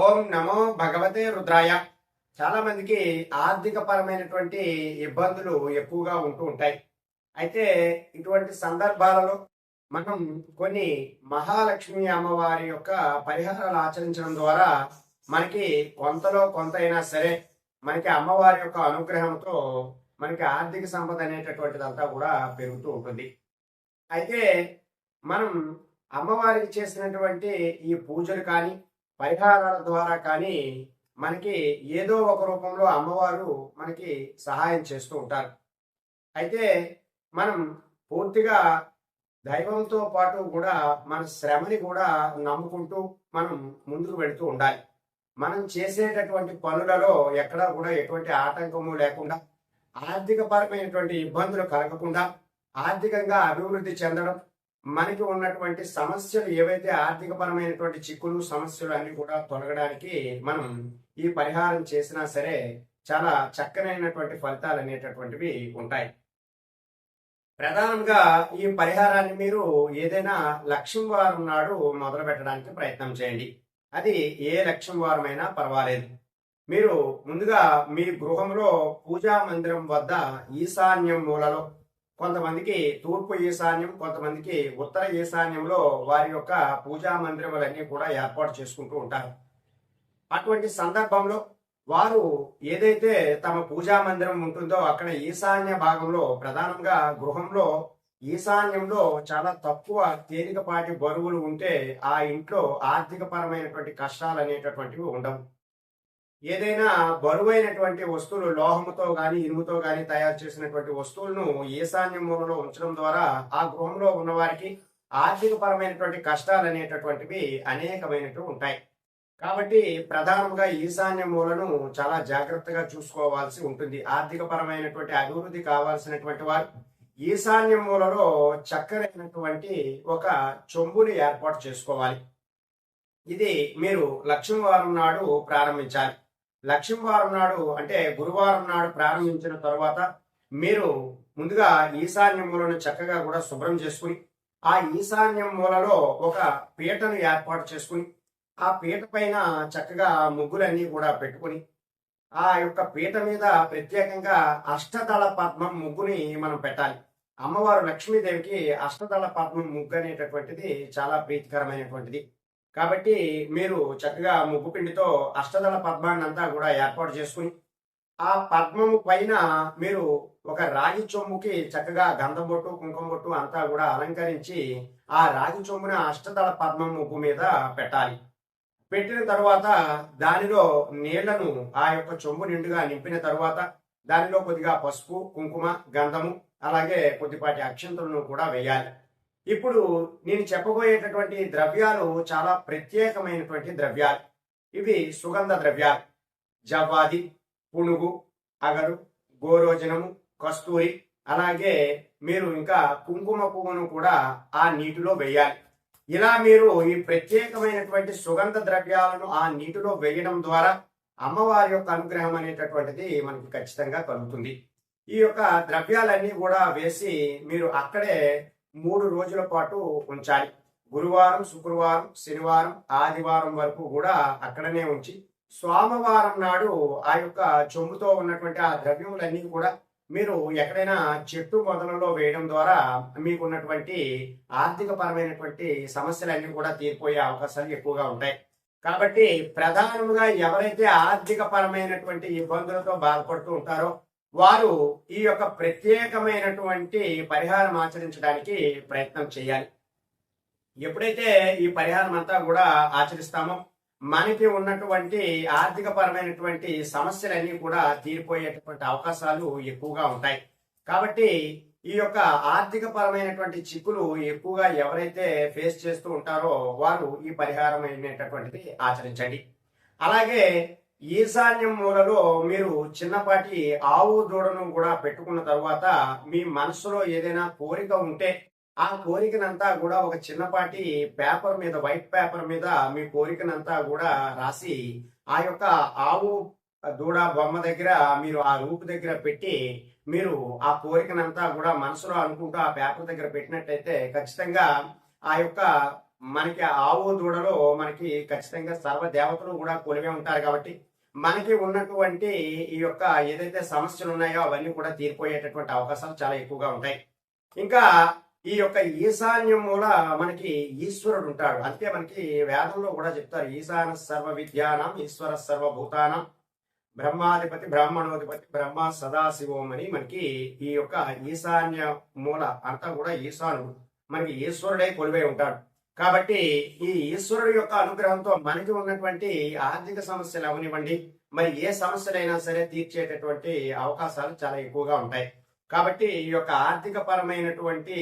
ఓం నమో భగవతే రుద్రాయ. చాలా మందికి ఆర్థిక పరమైనటువంటి ఇబ్బందులు ఎక్కువగా ఉంటూ ఉంటాయి. అయితే ఇటువంటి సందర్భాలలో మనం కొన్ని మహాలక్ష్మి అమ్మవారి యొక్క పరిహారాలు ఆచరించడం ద్వారా మనకి కొంతలో కొంత అయినా సరే మనకి అమ్మవారి యొక్క అనుగ్రహంతో మనకి ఆర్థిక సంపద అనేటటువంటిదంతా కూడా పెరుగుతూ ఉంటుంది. అయితే మనం అమ్మవారికి చేసినటువంటి ఈ పూజలు కానీ పరిహారాల ద్వారా కానీ మనకి ఏదో ఒక రూపంలో అమ్మవారు మనకి సహాయం చేస్తూ ఉంటారు. అయితే మనం పూర్తిగా దైవంతో పాటు కూడా మన శ్రమని కూడా నమ్ముకుంటూ మనం ముందుకు వెళుతూ ఉండాలి. మనం చేసేటటువంటి పనులలో ఎక్కడా కూడా ఎటువంటి ఆటంకము లేకుండా, ఆర్థిక పరమైనటువంటి ఇబ్బందులు కలగకుండా, ఆర్థికంగా అభివృద్ధి చెందడం, మనకి ఉన్నటువంటి సమస్యలు ఏవైతే ఆర్థిక పరమైనటువంటి చిక్కులు సమస్యలు అన్ని కూడా తొలగడానికి మనం ఈ పరిహారం చేసినా సరే చాలా చక్కనైనటువంటి ఫలితాలు అనేటటువంటివి ఉంటాయి. ప్రధానంగా ఈ పరిహారాన్ని మీరు ఏదైనా లక్ష్మీ వారం నాడు మొదలు పెట్టడానికి ప్రయత్నం చేయండి. అది ఏ లక్ష్మీ వారమైనా పర్వాలేదు. మీరు ముందుగా మీ గృహంలో పూజా మందిరం వద్ద ఈశాన్యం మూలలో, కొంతమందికి తూర్పు ఈశాన్యం, కొంతమందికి ఉత్తర ఈశాన్యంలో వారి యొక్క పూజా మందిరములన్నీ కూడా ఏర్పాటు చేసుకుంటూ ఉంటారు. అటువంటి సందర్భంలో వారు ఏదైతే తమ పూజా మందిరం ఉంటుందో అక్కడ ఈశాన్య భాగంలో, ప్రధానంగా గృహంలో ఈశాన్యంలో చాలా తక్కువ తేలికపాటి బరువులు ఉంటే ఆ ఇంట్లో ఆర్థిక పరమైనటువంటి కష్టాలు అనేటటువంటివి ఉండవు. ఏదైనా బరువైనటువంటి వస్తువులు లోహముతో గాని ఇనుముతో గాని తయారు చేసినటువంటి వస్తువులను ఈశాన్య మూలలో ఉంచడం ద్వారా ఆ గృహంలో ఉన్న వారికి ఆర్థిక పరమైనటువంటి కష్టాలు అనేటటువంటివి అనేకమైనవి ఉంటాయి. కాబట్టి ప్రధానంగా ఈశాన్య మూలను చాలా జాగ్రత్తగా చూసుకోవాల్సి ఉంటుంది. ఆర్థిక పరమైనటువంటి అభివృద్ధి కావాల్సినటువంటి వారు ఈశాన్య మూలలో చక్కరైనటువంటి ఒక చెంబుని ఏర్పాటు చేసుకోవాలి. ఇది మీరు లక్ష్మీవారం నాడు ప్రారంభించాలి. లక్ష్మీవారం నాడు అంటే గురువారం నాడు ప్రారంభించిన తర్వాత మీరు ముందుగా ఈశాన్య మూలను చక్కగా కూడా శుభ్రం చేసుకుని, ఆ ఈశాన్యం మూలలో ఒక పీటను ఏర్పాటు చేసుకుని, ఆ పీట పైన చక్కగా ముగ్గులన్నీ కూడా పెట్టుకుని, ఆ యొక్క పీట మీద ప్రత్యేకంగా అష్టదళ పద్మం ముగ్గుని మనం పెట్టాలి. అమ్మవారు లక్ష్మీదేవికి అష్టదళ పద్మం ముగ్గు అనేటటువంటిది చాలా ప్రీతికరమైనటువంటిది. కాబట్టి మీరు చక్కగా ముగ్గు పిండితో అష్టదళ పద్మాన్ని అంతా కూడా ఏర్పాటు చేసుకుని, ఆ పద్మము పైన మీరు ఒక రాగి చొమ్ముకి చక్కగా గంధం బొట్టు కుంకుమ బొట్టు అంతా కూడా అలంకరించి ఆ రాగి చొమ్మున అష్టదళ పద్మం ముగ్గు మీద పెట్టాలి. పెట్టిన తర్వాత దానిలో నీళ్లను ఆ యొక్క చొంబు నిండుగా నింపిన తర్వాత దానిలో కొద్దిగా పసుపు కుంకుమ గంధము అలాగే కొద్దిపాటి అక్షంతలను కూడా వేయాలి. ఇప్పుడు నేను చెప్పబోయేటటువంటి ద్రవ్యాలు చాలా ప్రత్యేకమైనటువంటి ద్రవ్యాలు. ఇవి సుగంధ ద్రవ్యాలు. జవ్వాది, పునుగు, అగరు, గోరోజనము, కస్తూరి, అలాగే మీరు ఇంకా కుంకుమ పువ్వును కూడా ఆ నీటిలో వేయాలి. ఇలా మీరు ఈ ప్రత్యేకమైనటువంటి సుగంధ ద్రవ్యాలను ఆ నీటిలో వేయడం ద్వారా అమ్మవారి యొక్క అనుగ్రహం అనేటటువంటిది మనకి ఖచ్చితంగా కలుగుతుంది. ఈ యొక్క ద్రవ్యాలన్నీ కూడా వేసి మీరు అక్కడే 3 రోజుల పాటు ఉంచాలి. గురువారం, శుక్రవారం, శనివారం, ఆదివారం వరకు కూడా అక్కడనే ఉంచి సోమవారం నాడు ఆ యొక్క చెంబుతో ఉన్నటువంటి ఆ ద్రవ్యములన్నీ కూడా మీరు ఎక్కడైనా చెట్టు మొదలలో వేయడం ద్వారా మీకున్నటువంటి ఆర్థిక పరమైనటువంటి సమస్యలన్నీ కూడా తీరిపోయే అవకాశాలు ఎక్కువగా ఉంటాయి. కాబట్టి ప్రధానంగా ఎవరైతే ఆర్థిక పరమైనటువంటి ఇబ్బందులతో బాధపడుతూ ఉంటారో వారు ఈ యొక్క ప్రత్యేకమైనటువంటి పరిహారం ఆచరించడానికి ప్రయత్నం చేయాలి. ఎప్పుడైతే ఈ పరిహారం అంతా కూడా ఆచరిస్తామో మనకి ఉన్నటువంటి ఆర్థిక పరమైనటువంటి సమస్యలన్నీ కూడా తీరిపోయేటటువంటి అవకాశాలు ఎక్కువగా ఉంటాయి. కాబట్టి ఈ యొక్క ఆర్థిక పరమైనటువంటి చిక్కులు ఎక్కువగా ఎవరైతే ఫేస్ చేస్తూ ఉంటారో వారు ఈ పరిహారం అనేటటువంటిది ఆచరించండి. అలాగే ఈశాన్యం మూలలో మీరు చిన్నపాటి ఆవు దూడను కూడా పెట్టుకున్న తర్వాత మీ మనసులో ఏదైనా కోరిక ఉంటే ఆ కోరికనంతా కూడా ఒక చిన్నపాటి పేపర్ మీద, వైట్ పేపర్ మీద మీ కోరికనంతా కూడా రాసి ఆ యొక్క ఆవు దూడ బొమ్మ దగ్గర మీరు ఆ రూపు దగ్గర పెట్టి మీరు ఆ కోరికనంతా కూడా మనసులో అనుకుంటూ ఆ పేపర్ దగ్గర పెట్టినట్టయితే ఖచ్చితంగా ఆ యొక్క మనకి ఆవు దూడలో మనకి ఖచ్చితంగా సర్వ దేవతలు కూడా కొలివే ఉంటారు కాబట్టి మనకి ఉన్నటువంటి ఈ యొక్క ఏదైతే సమస్యలు ఉన్నాయో అవన్నీ కూడా తీరిపోయేటటువంటి అవకాశాలు చాలా ఎక్కువగా ఉంటాయి. ఇంకా ఈ యొక్క ఈశాన్యం మూల మనకి ఈశ్వరుడు ఉంటాడు. అందుకే మనకి వేదంలో కూడా చెప్తారు, ఈశాన సర్వ విద్యానం ఈశ్వర సర్వభూతానం బ్రహ్మాధిపతి బ్రాహ్మణోధిపతి బ్రహ్మ సదాశివం అని మనకి ఈ యొక్క ఈశాన్య మూల అంతా కూడా ఈశానుడు మనకి ఈశ్వరుడై కొలువై ఉంటాడు. కాబట్టి ఈ ఈశ్వరుడు యొక్క అనుగ్రహంతో మనకి ఉన్నటువంటి ఆర్థిక సమస్యలు అవనివ్వండి, మరి ఏ సమస్యలైనా సరే తీర్చేటటువంటి అవకాశాలు చాలా ఎక్కువగా ఉంటాయి. కాబట్టి ఈ యొక్క ఆర్థిక పరమైనటువంటి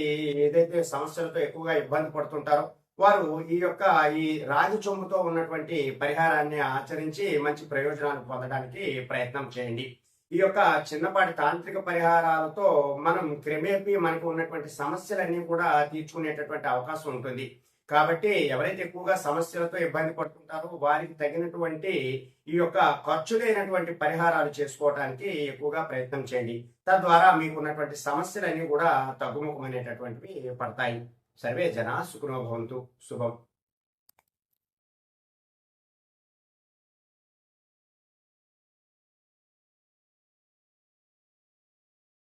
ఏదైతే సమస్యలతో ఎక్కువగా ఇబ్బంది పడుతుంటారో వారు ఈ యొక్క ఈ రాగి చొమ్ముతో ఉన్నటువంటి పరిహారాన్ని ఆచరించి మంచి ప్రయోజనాలు పొందడానికి ప్రయత్నం చేయండి. ఈ యొక్క చిన్నపాటి తాంత్రిక పరిహారాలతో మనం క్రమేపీ మనకు ఉన్నటువంటి సమస్యలన్నీ కూడా తీర్చుకునేటటువంటి అవకాశం ఉంటుంది. కాబట్టి ఎవరైతే ఎక్కువగా సమస్యలతో ఇబ్బంది పడుతుంటారో వారికి తగినటువంటి ఈ యొక్క ఖర్చు లేనటువంటి పరిహారాలు చేసుకోవడానికి ఎక్కువగా ప్రయత్నం చేయండి. తద్వారా మీకు ఉన్నటువంటి సమస్యలన్నీ కూడా తగ్గుముఖమనేటటువంటివి పడతాయి. సర్వే జనా సుఖినో భవంతు. శుభం.